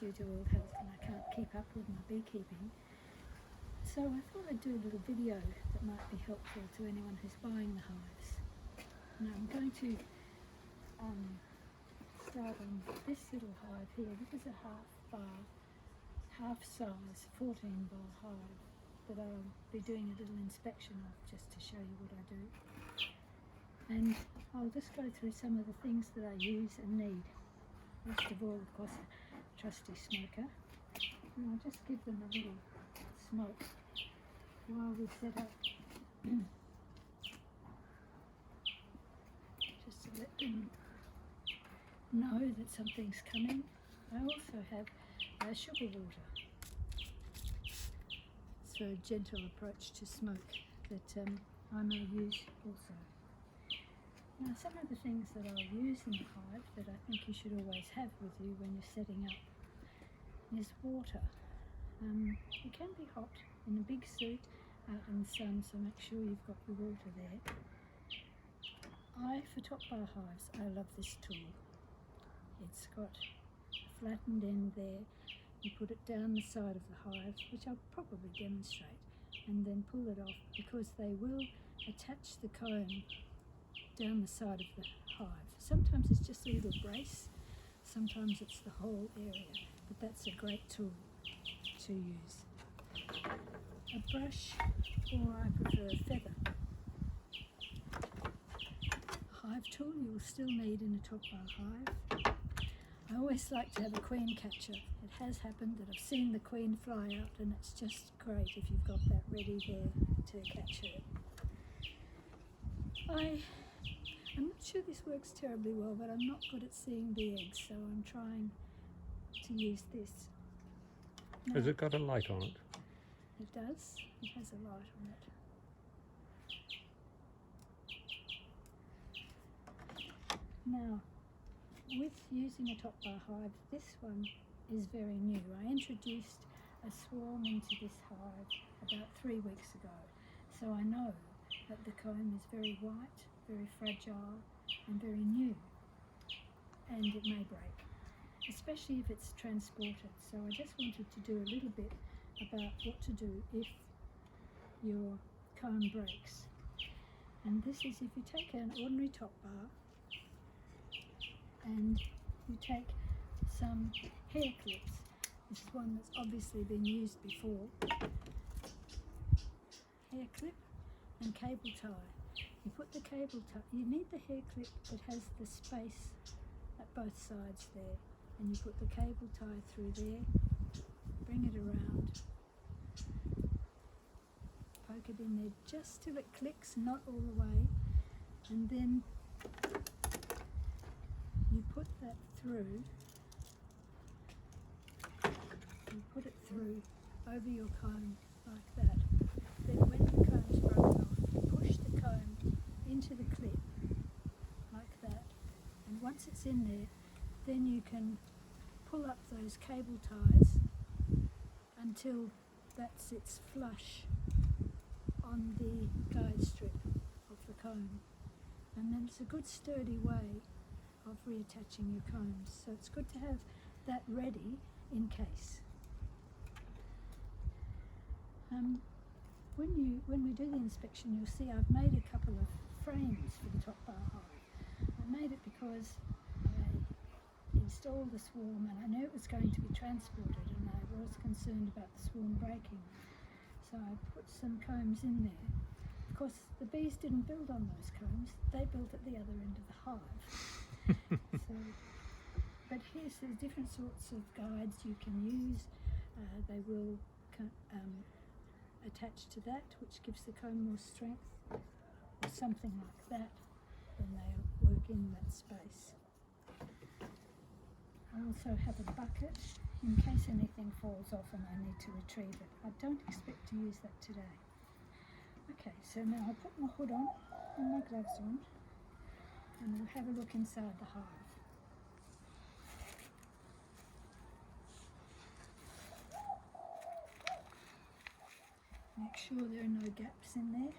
due to ill health and I can't keep up with my beekeeping. So I thought I'd do a little video that might be helpful to anyone who's buying the hives. Now I'm going to start on this little hive here. This is a half size 14 bar hive that I'll be doing a little inspection of just to show you what I do. And I'll just go through some of the things that I use and need. First of all, of course, a trusty smoker. And I'll just give them a little smoke while we set up. Just to let them know that something's coming. I also have sugar water. It's a gentle approach to smoke that I may use also. Now, some of the things that I'll use in the hive that I think you should always have with you when you're setting up is water. It can be hot in a big suit out in the sun, so make sure you've got your water there. For top bar hives, I love this tool. It's got a flattened end there. You put it down the side of the hive, which I'll probably demonstrate, and then pull it off because they will attach the comb down the side of the hive. Sometimes it's just a little brace, sometimes it's the whole area, but that's a great tool to use. A brush, or I prefer a feather. A hive tool you will still need in a top bar hive. I always like to have a queen catcher. It has happened that I've seen the queen fly out, and it's just great if you've got that ready there to catch her. I'm not sure this works terribly well, but I'm not good at seeing the eggs, so I'm trying to use this. Now, has it got a light on it? It does. It has a light on it. Now, with using a top bar hive, this one is very new. I introduced a swarm into this hive about 3 weeks ago, so I know that the comb is very white, very fragile and very new, and it may break, especially if it's transported. So I just wanted to do a little bit about what to do if your comb breaks. And this is if you take an ordinary top bar and you take some hair clips. This is one that's obviously been used before. Hair clip and cable tie. You put the cable tie, you need the hair clip that has the space at both sides there, and you put the cable tie through there, bring it around, poke it in there just till it clicks, not all the way, and then you put that through, you put it through over your comb like that. Then when the comb's broken off, you push the comb into the clip like that, and once it's in there, then you can pull up those cable ties until that sits flush on the guide strip of the comb, and then it's a good sturdy way of reattaching your combs. So it's good to have that ready in case. When we do the inspection, you'll see I've made a couple of frames for the top bar hive. I made it because I installed the swarm and I knew it was going to be transported, and I was concerned about the swarm breaking. So I put some combs in there. Of course, the bees didn't build on those combs, they built at the other end of the hive. But here's the different sorts of guides you can use. They will attach to that, which gives the comb more strength, or something like that, then they'll work in that space. I also have a bucket in case anything falls off and I need to retrieve it. I don't expect to use that today. Okay, so now I'll put my hood on and my gloves on, and we'll have a look inside the hive. Make sure there are no gaps in there.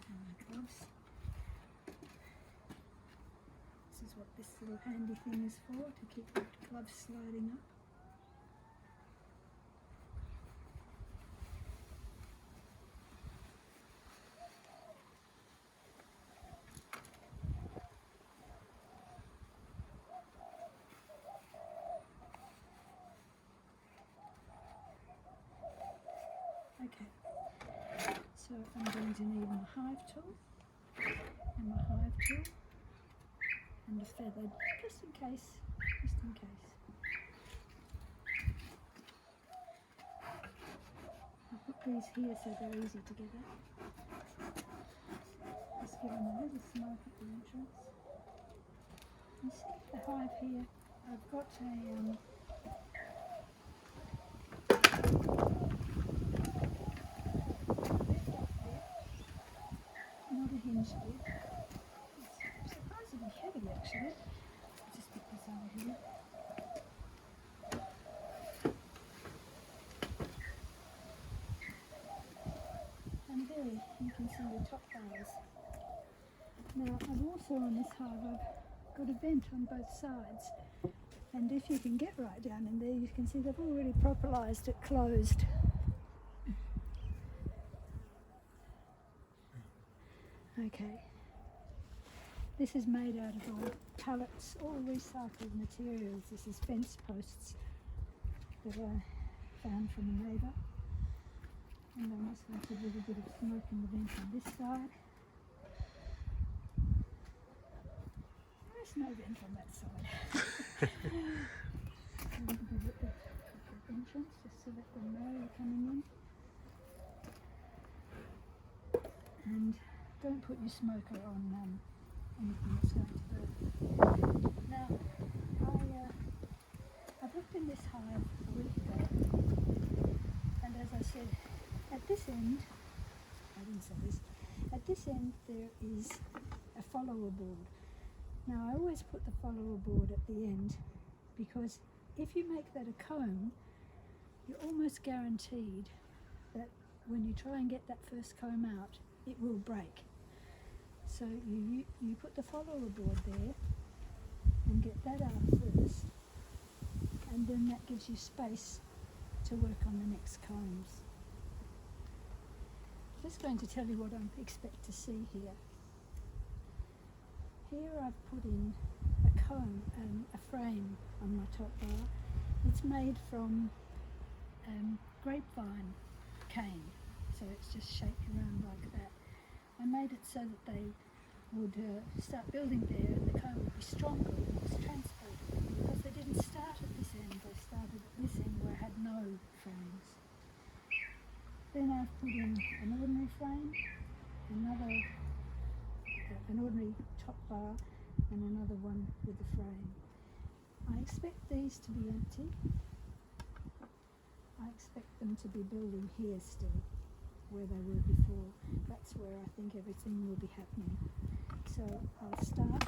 And my gloves. This is is what this little handy thing is for, to keep the gloves sliding up. Okay, so I'm going to need my hive tool and my hive tool and a feather, just in case, just in case. I'll put these here so they're easy to get at. Just give them a little smoke at the entrance. You see the hive here, I've got not a hinge lid. It's surprisingly heavy actually. Just put this over here. And there you can see the top bars. Now I've also on this hive I've got a vent on both sides, and if you can get right down in there you can see they've already properlised it closed. Okay, this is made out of old pallets, all recycled materials. This is fence posts that I found from a neighbour, and I'm just going to put a little bit of smoke in the vent on this side. There's no vent on that side. A little bit at the entrance just to let them know you're coming in. And don't put your smoker on anything that's going to burn. Now, I've looked in this hive a week ago, and as I said, at this end, I didn't say this, at this end there is a follower board. Now I always put the follower board at the end because if you make that a comb, you're almost guaranteed that when you try and get that first comb out, it will break. So you put the follower board there and get that out first, and then that gives you space to work on the next combs. Just going to tell you what I expect to see here. Here I've put in a comb and a frame on my top bar. It's made from grapevine cane, so it's just shaped around like that. I made it so that they would start building there and the comb would be stronger when it was transported, because they didn't start at this end, they started at this end where I had no frames. Then I've put in an ordinary frame, an ordinary top bar and another one with a frame. I expect these to be empty. I expect them to be building here still, where they were before. That's where I think everything will be happening. So I'll start.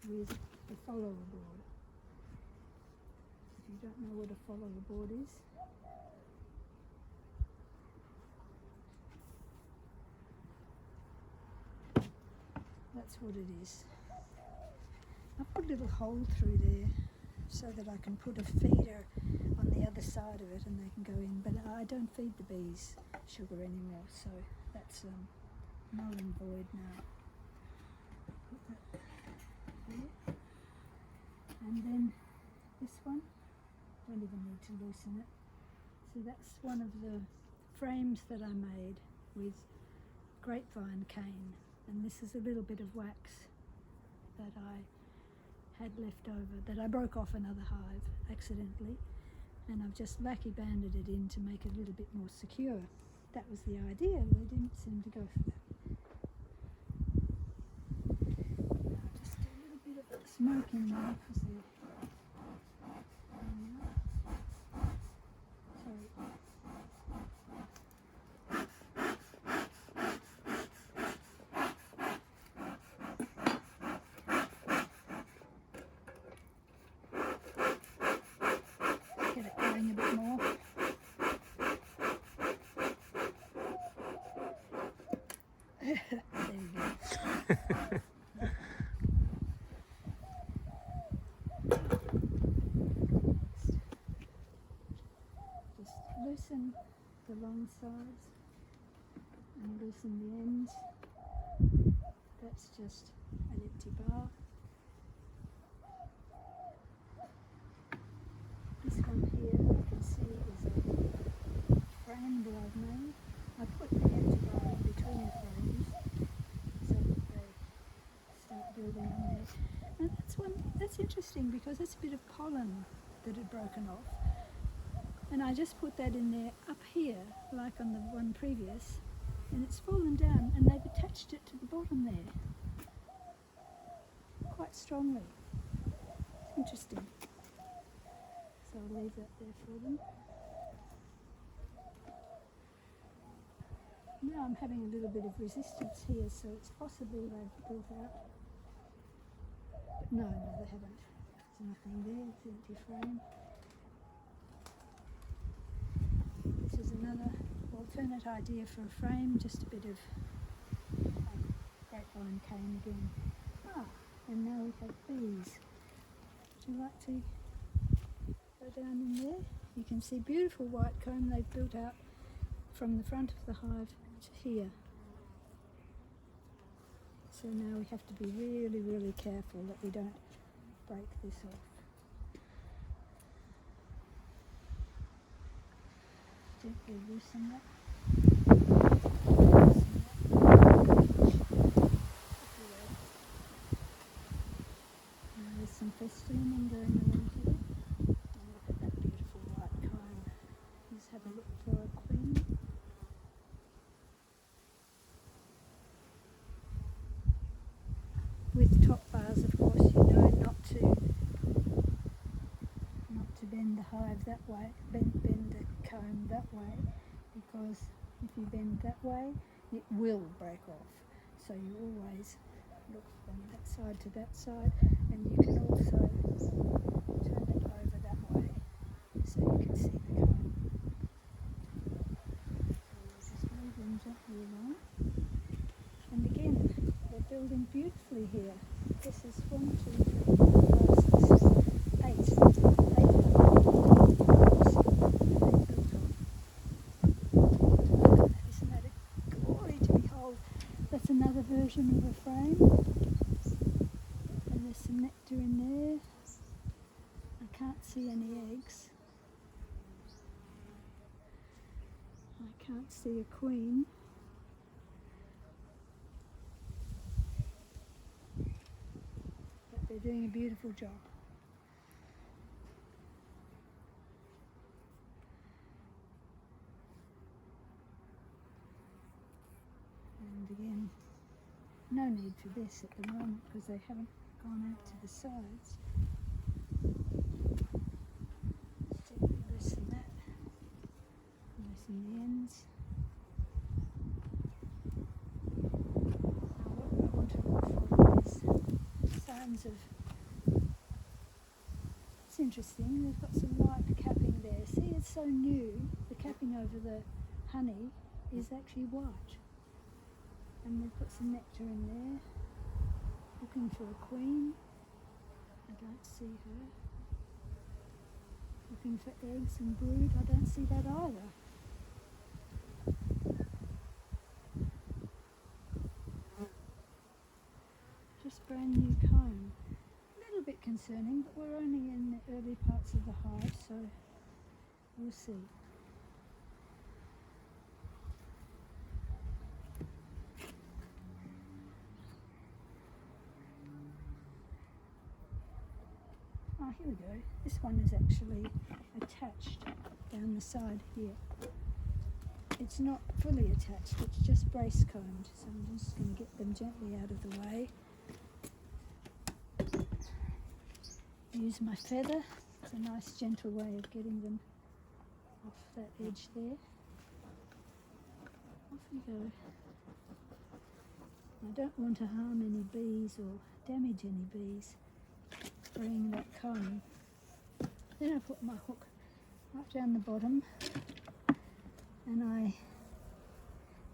With the follower board. If you don't know what a follower board is, that's what it is. I put a little hole through there so that I can put a feeder on the other side of it and they can go in, but I don't feed the bees sugar anymore, so that's null and void now. Put that there. And then this one, don't even need to loosen it. So that's one of the frames that I made with grapevine cane, and this is a little bit of wax that I had left over, that I broke off another hive accidentally, and I've just lackey banded it in to make it a little bit more secure. That was the idea, they didn't seem to go for that. Now just a little bit of smoke in there because they're There you go. Just loosen the long sides and loosen the ends. That's just an empty bar. This one here you can see is a frame that I've made. I put the empty bar in between the frames so that they start building on there. And that's interesting because that's a bit of pollen that had broken off. And I just put that in there up here, like on the one previous, and it's fallen down and they've attached it to the bottom there quite strongly. It's interesting. So I'll leave that there for them. Now I'm having a little bit of resistance here, so it's possible they've built out. But no, they haven't. There's nothing there, it's an empty frame. This is another alternate idea for a frame, just a bit of grapevine cane again. And now we have bees. Would you like to go down in there? You can see beautiful white comb they've built out from the front of the hive to here. So now we have to be really, really careful that we don't break this off. Gently loosen that. There's some festooning going along here. And look at that beautiful white comb. Let's have a look for a queen. With top bars, of course, you know not to bend the hive that way, bend the comb that way, because if you bend that way, it will break off. So you always look from that side to that side, and you can also turn it over that way so you can see the comb. So we'll just move them gently along. And again, they're building beautifully here. This is 1, 2, 3, 4, 5, 6, 7, 8. 8 built on. Isn't that a glory to behold? That's another version of a frame. And there's some nectar in there. I can't see any eggs. I can't see a queen. But they're doing a beautiful job. And again, no need for this at the moment because they haven't gone out to the sides. Just gently loosen that, loosen the ends. Now what I want to look for is signs of, it's interesting, they've got some white capping there. See, it's so new, the capping over the honey is actually white. And we've got some nectar in there, looking for a queen. I don't see her. Looking for eggs and brood. I don't see that either. Just brand new comb. A little bit concerning, but we're only in the early parts of the hive, so we'll see. Oh, here we go. This one is actually attached down the side here. It's not fully attached, it's just brace combed. So I'm just going to get them gently out of the way. Use my feather. It's a nice gentle way of getting them off that edge there. Off we go. I don't want to harm any bees or damage any bees. Bring that comb. Then I put my hook right down the bottom and I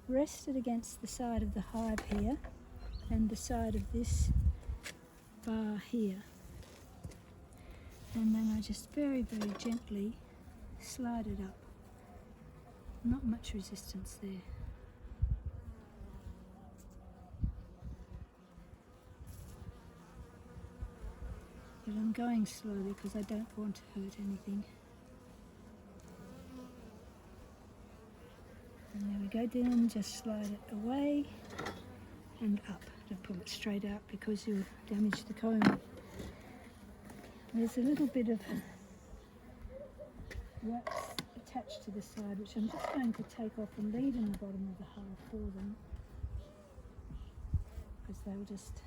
rest it against the side of the hive here and the side of this bar here. And then I just very, very gently slide it up. Not much resistance there. But I'm going slowly because I don't want to hurt anything. And there we go, then just slide it away and up. Don't pull it straight out because you'll damage the comb. There's a little bit of wax attached to the side, which I'm just going to take off and leave in the bottom of the hive for them, because they'll just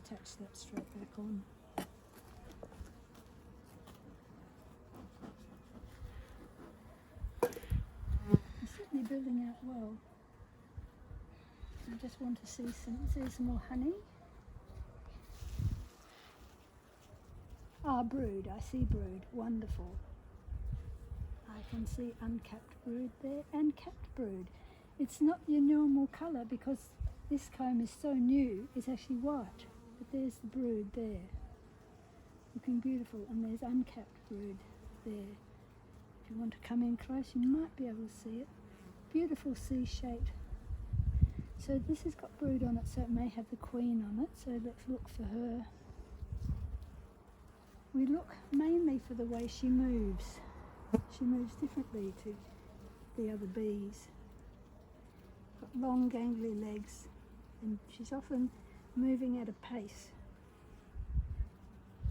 attach that straight back on. It's certainly building out well. I just want to see some more honey. Ah, brood, I see brood, wonderful. I can see uncapped brood there and capped brood. It's not your normal colour because this comb is so new, it's actually white. But there's the brood there, looking beautiful, and there's uncapped brood there. If you want to come in close, you might be able to see it. Beautiful C-shaped. So this has got brood on it, so it may have the queen on it, so let's look for her. We look mainly for the way she moves. She moves differently to the other bees. Got long gangly legs, and she's often moving at a pace.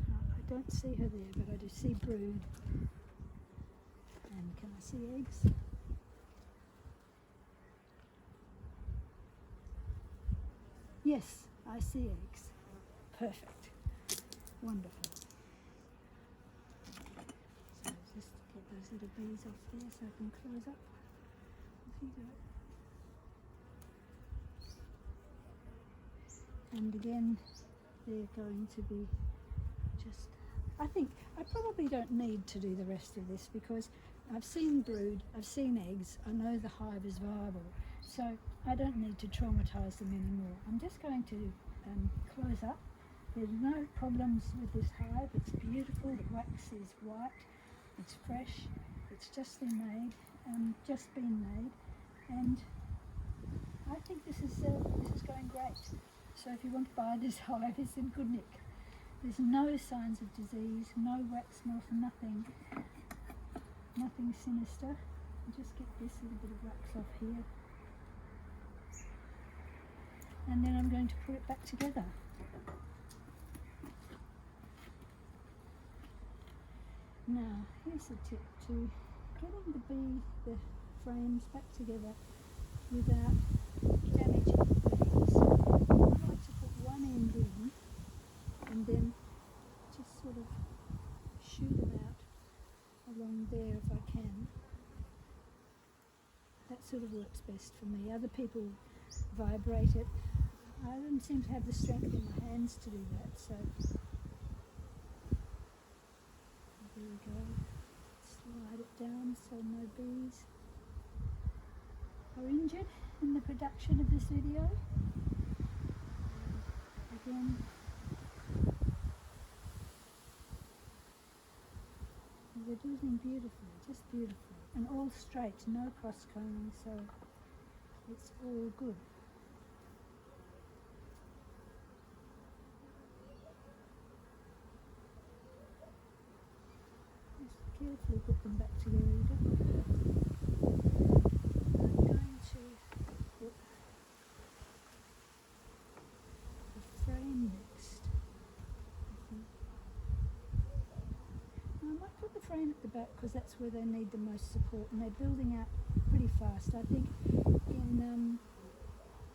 I don't see her there, but I do see brood. And can I see eggs? Yes, I see eggs. Perfect. Wonderful. So just get those little bees off there so I can close up. Off you go. And again, they're going to be just, I think, I probably don't need to do the rest of this because I've seen brood, I've seen eggs, I know the hive is viable, so I don't need to traumatise them anymore. I'm just going to close up. There's no problems with this hive, it's beautiful, the wax is white, it's fresh, it's just been made, and I think this is going great. So if you want to buy this hive, it's in good nick. There's no signs of disease, no wax moth, nothing sinister. I'll just get this little bit of wax off here. And then I'm going to put it back together. Now, here's a tip to getting the frames back together without damaging the bees. I like to put one end in and then just sort of shoot them out along there if I can. That sort of works best for me. Other people vibrate it. I don't seem to have the strength in my hands to do that, so there we go. Slide it down so no bees are injured in the production of this video. Again, they're building beautifully, just beautiful, and all straight, no cross combing, so it's all good. Just carefully put them back together. I'm going to put the frame next. I might put the frame at the back because that's where they need the most support, and they're building out pretty fast. I think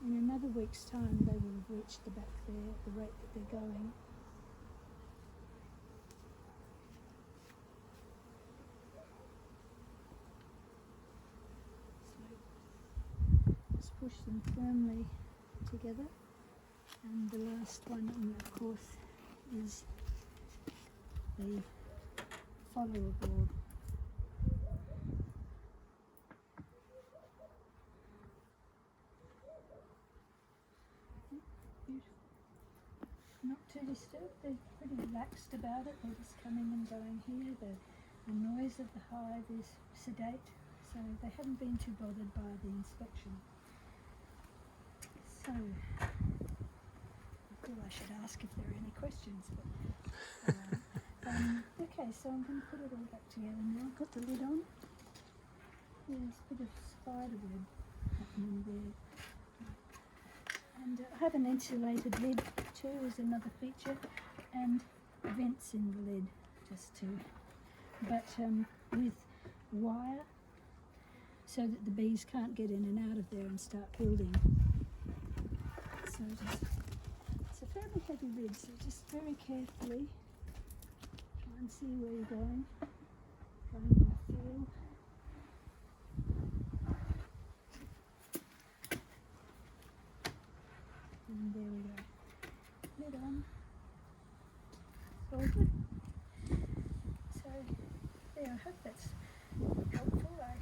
in another week's time they will have reached the back there at the rate that they're going. So just push them firmly together, and the last one, of course, is the follower board. they're pretty relaxed about it. They're just coming and going here. The noise of the hive is sedate, so they haven't been too bothered by the inspection. So I feel I should ask if there are any questions. But, okay, so I'm going to put it all back together now. Put the lid on. There's a bit of spider web happening there. And I have an insulated lid too as another feature, and vents in the lid just to, but with wire so that the bees can't get in and out of there and start building. So it's a fairly heavy lid, so just very carefully try and see where you're going by feel. And there we go. Lid on. All good. So there, I hope that's helpful. I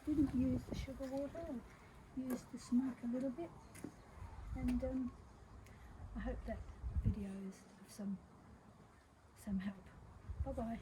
didn't use the sugar water, I used the smoke a little bit, and I hope that video is of some help. Bye bye.